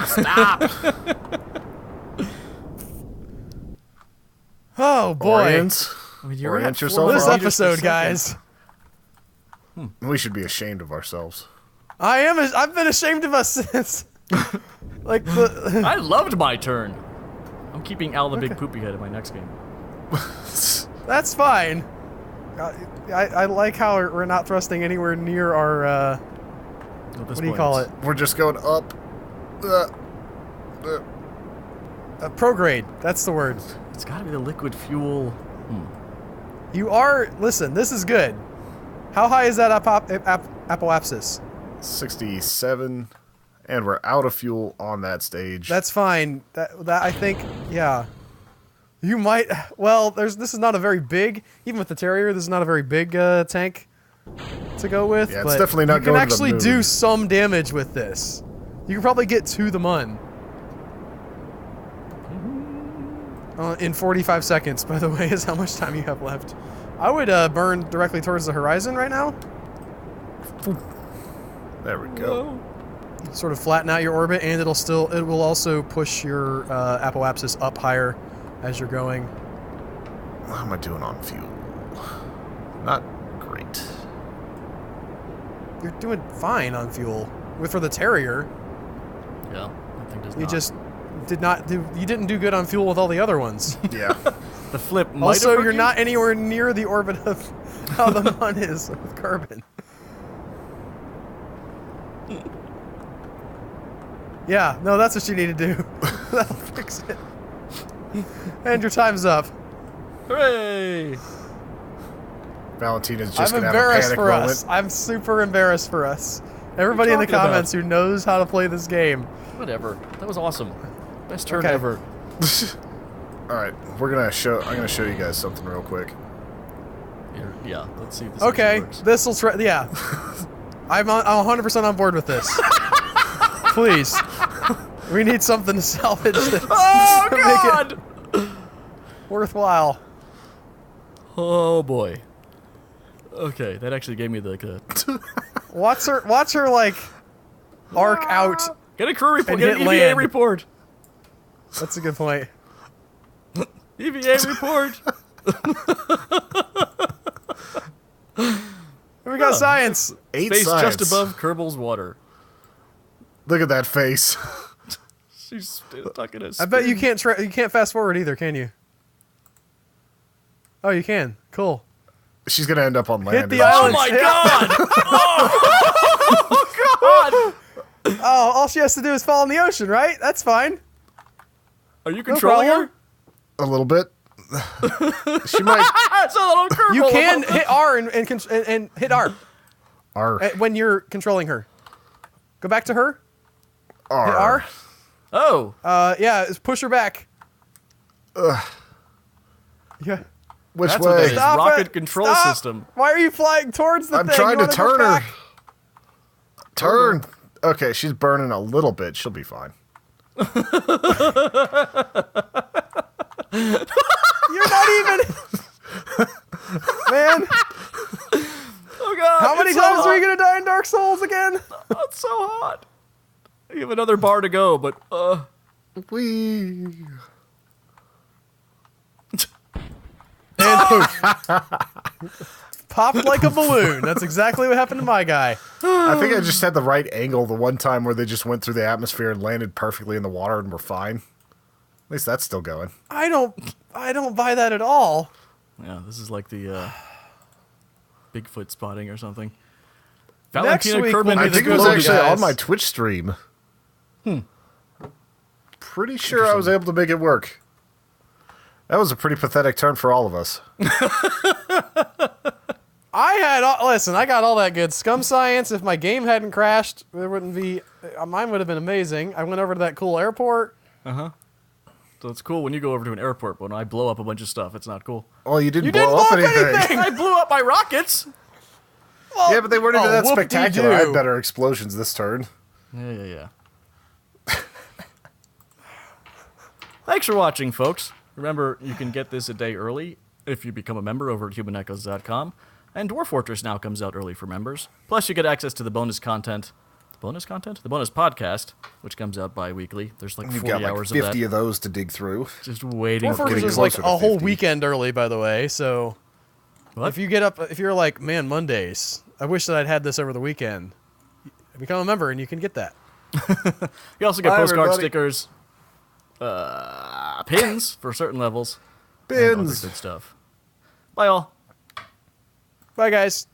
Stop. Oh boy. Orient. I mean, you're Orient at yourself. 4 This Overall, meters per episode, second. guys. We should be ashamed of ourselves. I am. I've been ashamed of us since. Like the. I loved my turn. I'm keeping Al the Big Poopy Head in my next game. That's fine. I like how we're not thrusting anywhere near our. At this What do you point, call it? We're just going up. Prograde. That's the word. It's got to be the liquid fuel. You are. Listen, this is good. How high is that apoapsis? 67, and we're out of fuel on that stage. That's fine. That I think. Yeah. You might. Well, this is not a very big. Even with the Terrier, this is not a very big tank to go with. Yeah, it's but definitely not you can going to the actually moon. do some damage with this. You can probably get to the mun. In 45 seconds, by the way, is how much time you have left. I would burn directly towards the horizon right now. There we go. Whoa. Sort of flatten out your orbit, and it will also push your apoapsis up higher as you're going. How am I doing on fuel? Not great. You're doing fine on fuel. For the Terrier. Yeah, that thing does You not. just did not do. You didn't do good on fuel with all the other ones. Yeah. The flip might Also, have hurt you're you? not anywhere near the orbit of how the Mun is with Kerbal. Yeah, no, that's what you need to do. That'll fix it. And your time's up. Hooray! Valentina's just I'm gonna have a embarrassed panic for moment. us. I'm super embarrassed for us. Everybody in the talking about? comments who knows how to play this game. Whatever. That was awesome. Best turn Okay. ever. All right, I'm gonna show you guys something real quick. Here, yeah, let's see if this Okay, actually works. this'll try. Yeah, I'm 100% on board with this. Please, we need something to salvage this. Oh, to God! Make it worthwhile. Oh, boy. Okay, that actually gave me the... Watch her like arc out. Get a crew report. And Get an hit EVA land. report. That's a good point. EVA report. We got science. 8 Face science. just above Kerbal's water. Look at that face. She's stuck in a I bet you can't fast forward either, can you? Oh, you can. Cool. She's gonna end up on land. Hit the isn't she? Oh, island. my Yeah. God! Oh, God! Oh, all she has to do is fall in the ocean, right? That's fine. Are you controlling problem. her? A little bit. She might. It's a little Kerbal. You can hit R and hit R R. when you're controlling her. Go back to her. R. Hit R. Oh. Yeah, just push her back. Yeah. Which That's what that way? is. Stop Rocket it. control Stop. system. Why are you flying towards the I'm thing? trying You to wanna go turn her. back? Turn. Okay, she's burning a little bit. She'll be fine. You're not even. Man, Oh, God. how many it's so times are we hot. gonna die in Dark Souls again? Oh, it's so hot. You have another bar to go, but Whee. And poof. Popped like a balloon. That's exactly what happened to my guy. I think I just had the right angle the one time where they just went through the atmosphere and landed perfectly in the water and were fine. At least that's still going. I don't buy that at all. yeah, this is like the Bigfoot spotting or something. Next Valentina week will Kerbal be I the think it good was one, actually guys. on my Twitch stream. Pretty sure I was able to make it work. That was a pretty pathetic turn for all of us. Listen, I got all that good scum science. If my game hadn't crashed, there wouldn't be. Mine would have been amazing. I went over to that cool airport. So it's cool when you go over to an airport, but when I blow up a bunch of stuff, it's not cool. Well, you didn't You blow didn't up blow up anything. anything! I blew up my rockets! Yeah, but they weren't even that whoop-de-doo. spectacular. I had better explosions this turn. Yeah. Thanks for watching, folks. Remember, you can get this a day early if you become a member over at humanechoes.com. And Dwarf Fortress now comes out early for members. Plus, you get access to the bonus content. The bonus content? The bonus podcast, which comes out bi-weekly. There's like You've 40 got like hours 50 of that. of those to dig through. Just waiting Dwarf for Fortress getting is like closer to a whole 50. weekend early, by the way. So What? if you're like, man, Mondays, I wish that I'd had this over the weekend. Become a member and you can get that. You also get Bye, postcard everybody. stickers, pins for certain levels, and other Bins. good stuff. Bye, all. Bye, guys.